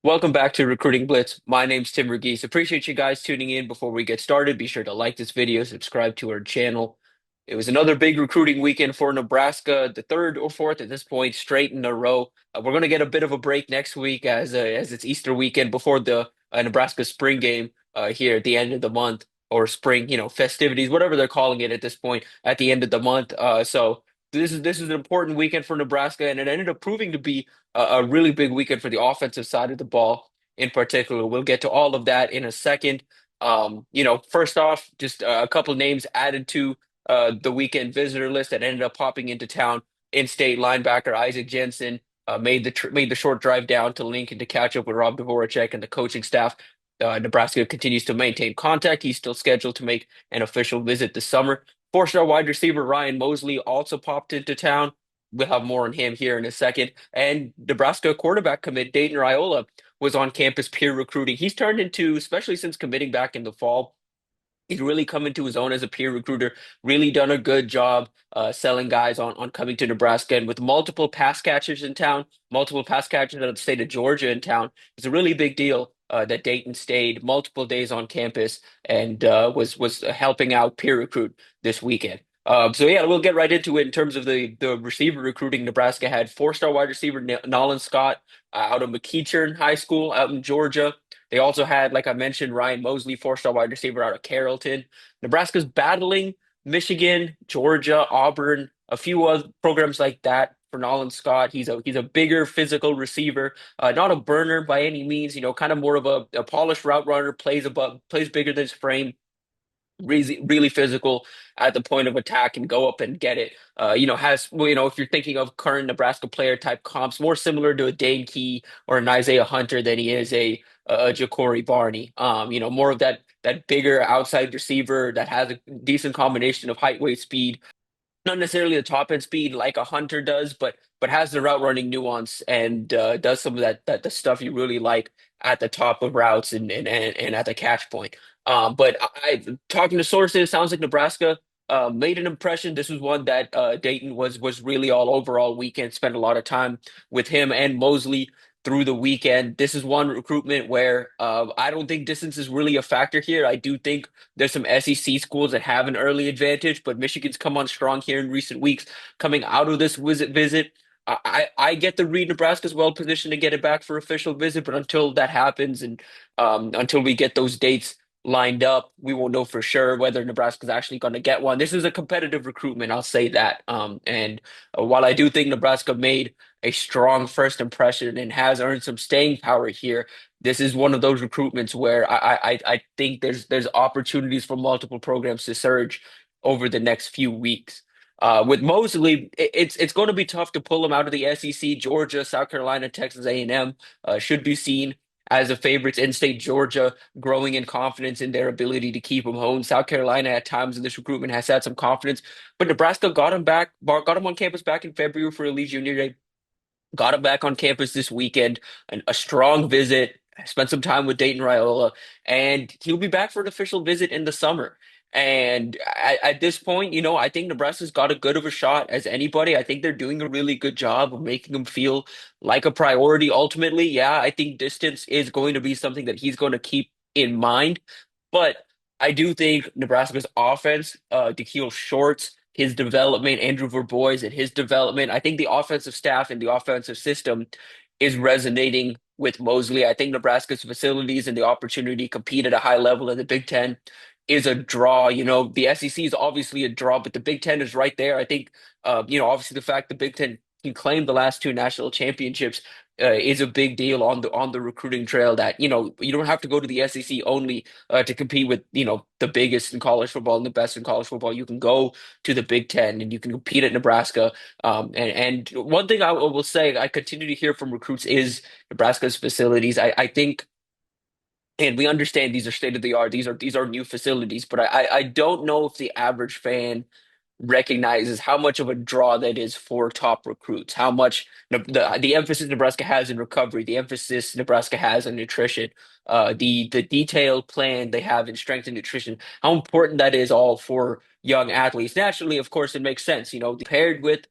Welcome back to Recruiting Blitz. My name's Tim Verghese. Appreciate you guys tuning in. Before we get started, be sure to like this video, subscribe to our channel. It was another big recruiting weekend for Nebraska, the third or fourth at this point, straight in a row. We're going to get a bit of a break next week as it's Easter weekend before the Nebraska spring game here at the end of the month, or spring, festivities, whatever they're calling it at this point at the end of the month. So this is an important weekend for Nebraska, and it ended up proving to be a really big weekend for the offensive side of the ball in particular. We'll get to all of that in a second. First off, just a couple names added to the weekend visitor list that ended up popping into town. In-state linebacker Isaac Jensen made the short drive down to Lincoln to catch up with Rob Dvorak and the coaching staff. Nebraska continues to maintain contact. He's still scheduled to make an official visit this summer. Four-star wide receiver Ryan Mosley also popped into town. We'll have more on him here in a second. And Nebraska quarterback commit Dayton Raiola was on campus peer recruiting. He's turned into, especially since committing back in the fall, he's really come into his own as a peer recruiter, really done a good job selling guys on coming to Nebraska. And with multiple pass catchers in town, multiple pass catchers out of the state of Georgia in town, it's a really big deal that Dayton stayed multiple days on campus and was helping out peer recruit this weekend. So yeah, we'll get right into it in terms of the receiver recruiting. Nebraska had four-star wide receiver Nalin Scott out of McEachern High School out in Georgia. They also had, like I mentioned, Ryan Mosley, four-star wide receiver out of Carrollton. Nebraska's battling Michigan, Georgia, Auburn, a few other programs like that for Nolan Scott. He's a bigger physical receiver, not a burner by any means. Kind of more of a polished route runner. Plays bigger than his frame, really physical at the point of attack and go up and get it. Has well, if you're thinking of current Nebraska player type comps, more similar to a Dane Key or an Isaiah Hunter than he is a Ja'Cory Barney. More of that bigger outside receiver that has a decent combination of height, weight, speed, not necessarily the top end speed like a Hunter does, but has the route running nuance and does some of that the stuff you really like at the top of routes and at the catch point. But talking to sources, sounds like Nebraska made an impression. This was one that Dayton was really all over all weekend. Spent a lot of time with him and Mosley through the weekend. This is one recruitment where I don't think distance is really a factor here. I do think there's some SEC schools that have an early advantage, but Michigan's come on strong here in recent weeks. Coming out of this visit, I get the read Nebraska's well positioned to get it back for official visit, but until that happens and until we get those dates lined up, we won't know for sure whether Nebraska's actually going to get one. This is a competitive recruitment, I'll say that. And while I do think Nebraska made a strong first impression and has earned some staying power here, this is one of those recruitments where I think there's opportunities for multiple programs to surge over the next few weeks. With Mosley, it's going to be tough to pull him out of the SEC. Georgia, South Carolina, Texas A&M should be seen as the favorites. In-state Georgia growing in confidence in their ability to keep him home. South Carolina at times in this recruitment has had some confidence, but Nebraska got him on campus back in February for a Elite Junior Day. Got him back on campus this weekend, a strong visit. Spent some time with Dayton Raiola, and he'll be back for an official visit in the summer. And at this point, I think Nebraska's got a good of a shot as anybody. I think they're doing a really good job of making him feel like a priority. Ultimately, yeah, I think distance is going to be something that he's going to keep in mind. But I do think Nebraska's offense, Dikeel Shorts, his development, Andrew Verbois and his development. I think the offensive staff and the offensive system is resonating with Mosley. I think Nebraska's facilities and the opportunity to compete at a high level in the Big Ten is a draw. The SEC is obviously a draw, but the Big Ten is right there. I think, obviously the fact the Big Ten can claim the last two national championships is a big deal on the recruiting trail. That you don't have to go to the SEC only to compete with the biggest in college football and the best in college football. You can go to the Big Ten and you can compete at Nebraska. And one thing I will say, I continue to hear from recruits is Nebraska's facilities. I think, and we understand these are state of the art. These are new facilities, but I don't know if the average fan recognizes how much of a draw that is for top recruits. How much the emphasis Nebraska has in recovery, the emphasis Nebraska has on nutrition, the detailed plan they have in strength and nutrition. How important that is all for young athletes. Naturally, of course, it makes sense. Paired with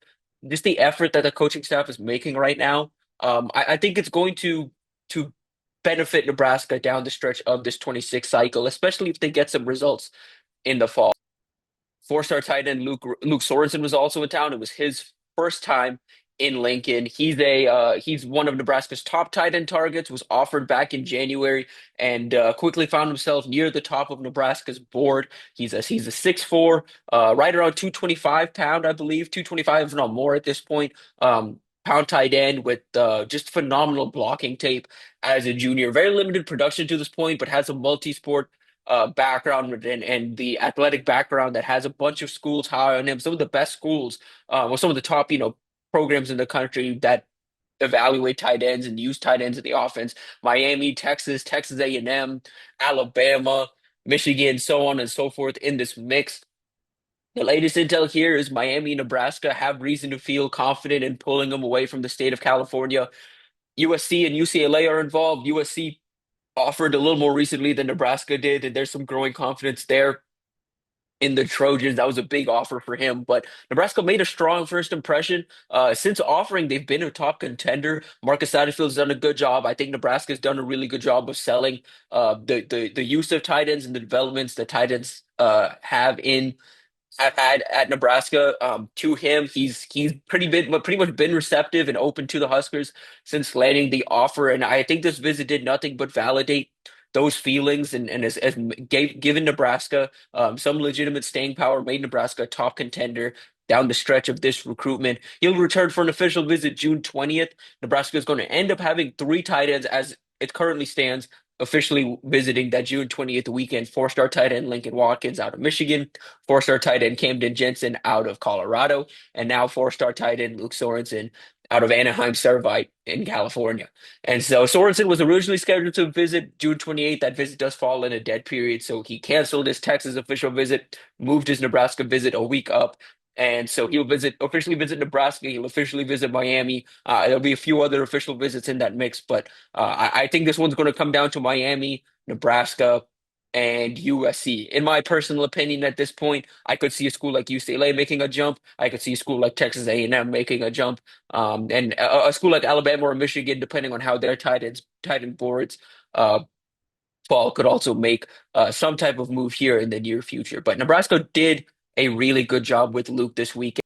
just the effort that the coaching staff is making right now. I think it's going to benefit Nebraska down the stretch of this 26 cycle, especially if they get some results in the fall. Four-star tight end Luke Sorenson was also in town. It was his first time in Lincoln. He's one of Nebraska's top tight end targets. Was offered back in January and quickly found himself near the top of Nebraska's board. He's a 6'4", right around 225 pound, I believe, 225 if not more at this point. Pound tight end with just phenomenal blocking tape as a junior. Very limited production to this point, but has a multi-sport background and the athletic background that has a bunch of schools high on him. Some of the best schools, well, some of the top, programs in the country that evaluate tight ends and use tight ends in the offense. Miami, Texas, Texas A&M, Alabama, Michigan, so on and so forth in this mix. The latest intel here is Miami and Nebraska have reason to feel confident in pulling them away from the state of California. USC and UCLA are involved. USC offered a little more recently than Nebraska did, and there's some growing confidence there in the Trojans. That was a big offer for him, but Nebraska made a strong first impression. Since offering, they've been a top contender. Marcus Satterfield's done a good job. I think Nebraska's done a really good job of selling the use of tight ends and the developments that tight ends have had at Nebraska. To him, he's pretty much been receptive and open to the Huskers since landing the offer, and I think this visit did nothing but validate those feelings and has given Nebraska some legitimate staying power, made Nebraska a top contender down the stretch of this recruitment. He'll return for an official visit June 20th. Nebraska is going to end up having three tight ends as it currently stands. Officially visiting that June 20th weekend, four-star tight end Lincoln Watkins out of Michigan, four-star tight end Camden Jensen out of Colorado, and now four-star tight end Luke Sorenson out of Anaheim Servite in California. And so Sorensen was originally scheduled to visit June 28th. That visit does fall in a dead period, so he canceled his Texas official visit, moved his Nebraska visit a week up. And so he'll officially visit Nebraska. He'll officially visit Miami. There'll be a few other official visits in that mix, but I think this one's going to come down to Miami, Nebraska, and USC. In my personal opinion, at this point, I could see a school like UCLA making a jump. I could see a school like Texas A&M making a jump, and a school like Alabama or Michigan, depending on how their tight end boards fall, could also make some type of move here in the near future. But Nebraska did a really good job with Luke this week.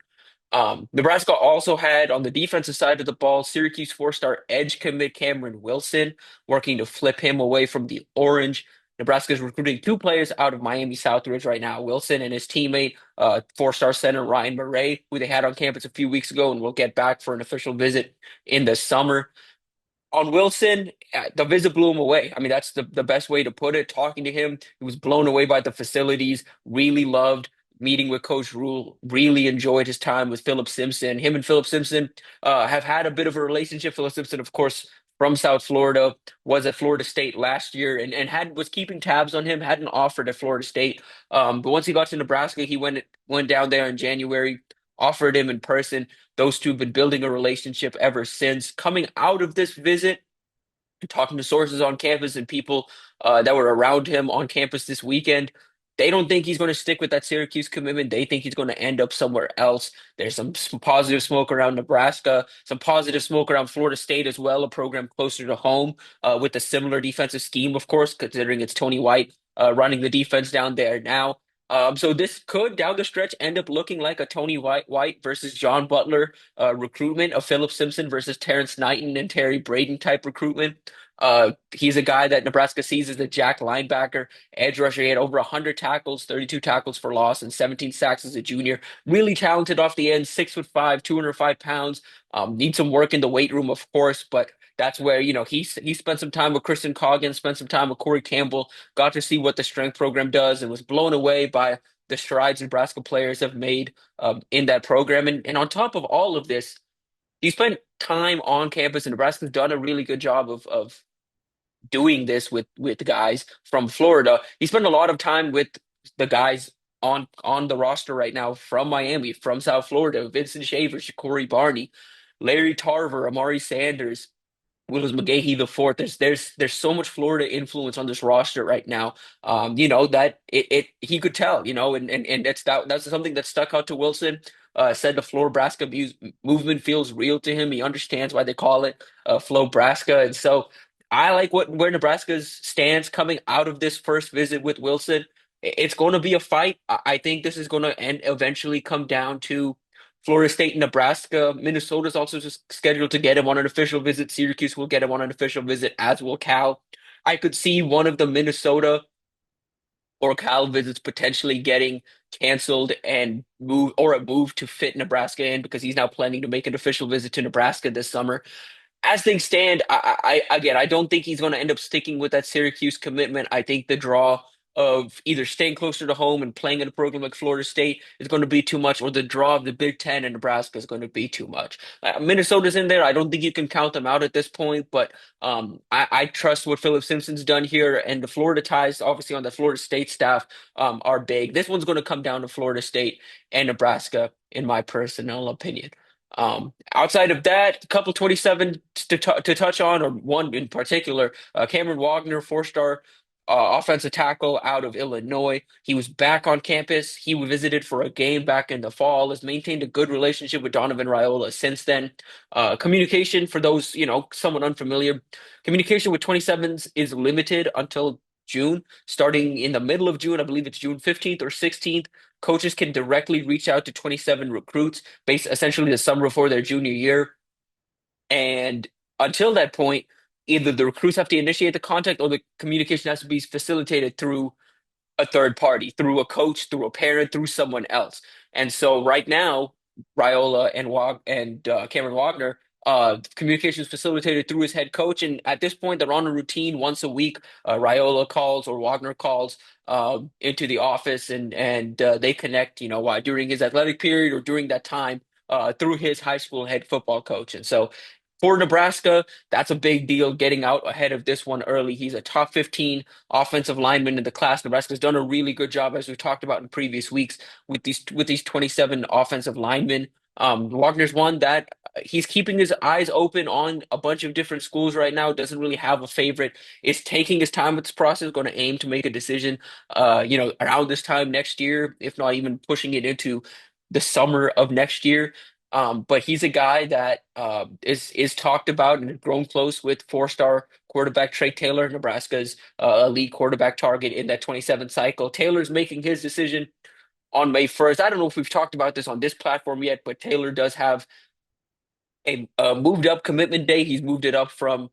Nebraska also had on the defensive side of the ball, Syracuse four-star edge commit Cameron Wilson working to flip him away from the Orange. Nebraska is recruiting two players out of Miami Southridge right now, Wilson and his teammate, four-star center Ryan Murray, who they had on campus a few weeks ago and will get back for an official visit in the summer. On Wilson, the visit blew him away. I mean, that's the best way to put it. Talking to him, he was blown away by the facilities, really loved meeting with Coach Rule, really enjoyed his time with Philip Simpson. Him and Philip Simpson have had a bit of a relationship. Philip Simpson, of course, from South Florida, was at Florida State last year and was keeping tabs on him, had an offer to Florida State. But once he got to Nebraska, he went down there in January, offered him in person. Those two have been building a relationship ever since. Coming out of this visit, talking to sources on campus and people that were around him on campus this weekend, they don't think he's going to stick with that Syracuse commitment. They think he's going to end up somewhere else. There's some positive smoke around Nebraska, some positive smoke around Florida State as well, a program closer to home with a similar defensive scheme, of course, considering it's Tony White running the defense down there now. So this could, down the stretch, end up looking like a Tony White versus John Butler recruitment, a Philip Simpson versus Terrence Knighton and Terry Braden type recruitment. He's a guy that Nebraska sees as a jack linebacker, edge rusher. He had over 100 tackles, 32 tackles for loss, and 17 sacks as a junior. Really talented off the end, 6'5", 205 pounds. Needs some work in the weight room, of course, but that's where, he spent some time with Kristen Coggins, spent some time with Corey Campbell, got to see what the strength program does, and was blown away by the strides Nebraska players have made in that program. And on top of all of this, he spent time on campus, and Nebraska's done a really good job of doing this with guys from Florida. He spent a lot of time with the guys on the roster right now from Miami, from South Florida, Vincent Shaver, Corey Barney, Larry Tarver, Amari Sanders, Willis McGahee the fourth. There's so much Florida influence on this roster right now. That he could tell, and that's something that stuck out to Wilson. Said the Florbraska movement feels real to him. He understands why they call it Flowbraska, and so I like where Nebraska's stands coming out of this first visit with Wilson. It's going to be a fight. I think this is going to end eventually come down to Florida State and Nebraska. Minnesota's also just scheduled to get him on an official visit. Syracuse will get him on an official visit, as will Cal. I could see one of the Minnesota or Cal visits potentially getting canceled and move or a move to fit Nebraska in because he's now planning to make an official visit to Nebraska this summer. As things stand, again, I don't think he's going to end up sticking with that Syracuse commitment. I think the draw of either staying closer to home and playing in a program like Florida State is going to be too much, or the draw of the Big Ten and Nebraska is going to be too much. Minnesota's in there. I don't think you can count them out at this point, but I trust what Philip Simpson's done here, and the Florida ties, obviously on the Florida State staff, are big. This one's going to come down to Florida State and Nebraska, in my personal opinion. Outside of that, a couple 27 to touch on, or one in particular, Cameron Wagner, four-star offensive tackle out of Illinois. He was back on campus. He visited for a game back in the fall, has maintained a good relationship with Donovan Raiola since then. Communication, for those, somewhat unfamiliar, communication with 27s is limited until June. Starting in the middle of June, I believe it's June 15th or 16th, coaches can directly reach out to 27 recruits based essentially the summer before their junior year. And until that point, either the recruits have to initiate the contact or the communication has to be facilitated through a third party, through a coach, through a parent, through someone else. And so right now, Raiola and Cameron Wagner, communication is facilitated through his head coach. And at this point, they're on a routine once a week. Raiola calls or Wagner calls into the office, and they connect, during his athletic period or during that time through his high school head football coach. And so for Nebraska, that's a big deal getting out ahead of this one early. He's a top 15 offensive lineman in the class. Nebraska's done a really good job, as we've talked about in previous weeks, with these 27 offensive linemen. Wagner's one that he's keeping his eyes open on a bunch of different schools right now. Doesn't really have a favorite. Is taking his time with this process. Going to aim to make a decision, around this time next year, if not even pushing it into the summer of next year. But he's a guy that is talked about and has grown close with four-star quarterback Trae Taylor, Nebraska's elite quarterback target in that 27 cycle. Taylor's making his decision on May 1st. I don't know if we've talked about this on this platform yet, but Taylor does have a moved up commitment day. He's moved it up from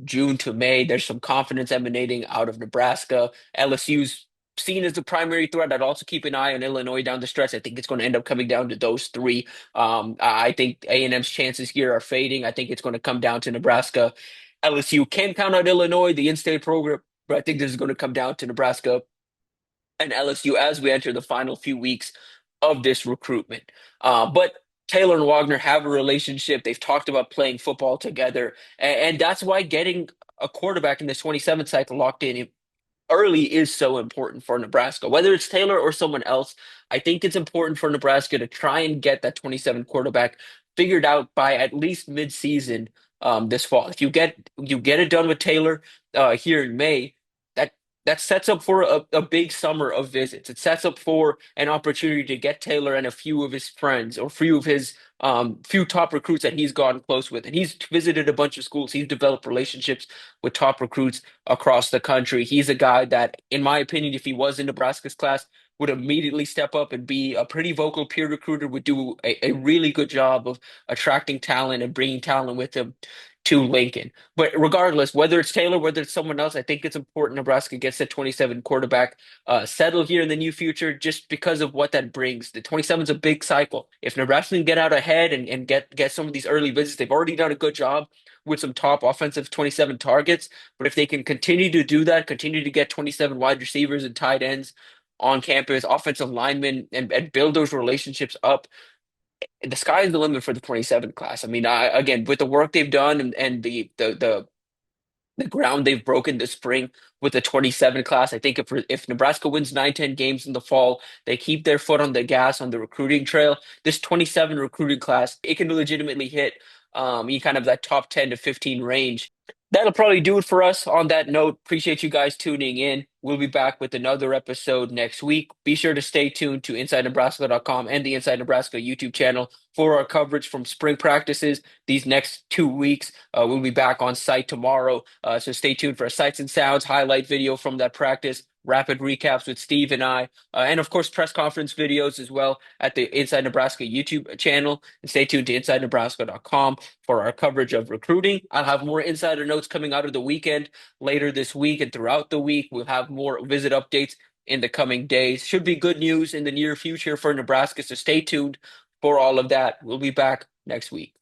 June to May. There's some confidence emanating out of Nebraska. LSU's seen as the primary threat. I'd also keep an eye on Illinois down the stretch. I think it's going to end up coming down to those three. I think A&M's chances here are fading. I think it's going to come down to Nebraska. LSU can count out Illinois, the in-state program, but I think this is going to come down to Nebraska and LSU as we enter the final few weeks of this recruitment. But Taylor and Wagner have a relationship. They've talked about playing football together, and that's why getting a quarterback in this 27th cycle locked in early is so important for Nebraska. Whether it's Taylor or someone else, I think it's important for Nebraska to try and get that 27 quarterback figured out by at least mid-season this fall. If you get it done with Taylor here in May, that that sets up for a big summer of visits. It sets up for an opportunity to get Taylor and a few of his friends or few of his few top recruits that he's gotten close with. And he's visited a bunch of schools. He's developed relationships with top recruits across the country. He's a guy that, in my opinion, if he was in Nebraska's class, would immediately step up and be a pretty vocal peer recruiter, would do a really good job of attracting talent and bringing talent with him to Lincoln. But regardless, whether it's Taylor, whether it's someone else, I think it's important Nebraska gets that 27 quarterback settled here in the near future just because of what that brings. The 27 is a big cycle. If Nebraska can get out ahead and get some of these early visits, they've already done a good job with some top offensive 27 targets. But if they can continue to do that, continue to get 27 wide receivers and tight ends on campus, offensive linemen, and build those relationships up, the sky is the limit for the 27 class. I mean, again, with the work they've done and the ground they've broken this spring with the 27 class, I think if Nebraska wins 9-10 games in the fall, they keep their foot on the gas on the recruiting trail. This 27 recruiting class, it can legitimately hit you kind of that top 10 to 15 range. That'll probably do it for us on that note. Appreciate you guys tuning in. We'll be back with another episode next week. Be sure to stay tuned to InsideNebraska.com and the Inside Nebraska YouTube channel for our coverage from spring practices these next 2 weeks. We'll be back on site tomorrow. So stay tuned for a Sights and Sounds highlight video from that practice, rapid recaps with Steve and I, and of course, press conference videos as well at the Inside Nebraska YouTube channel. And stay tuned to InsideNebraska.com for our coverage of recruiting. I'll have more insider notes coming out of the weekend later this week and throughout the week. We'll have more visit updates in the coming days. Should be good news in the near future for Nebraska, so stay tuned for all of that. We'll be back next week.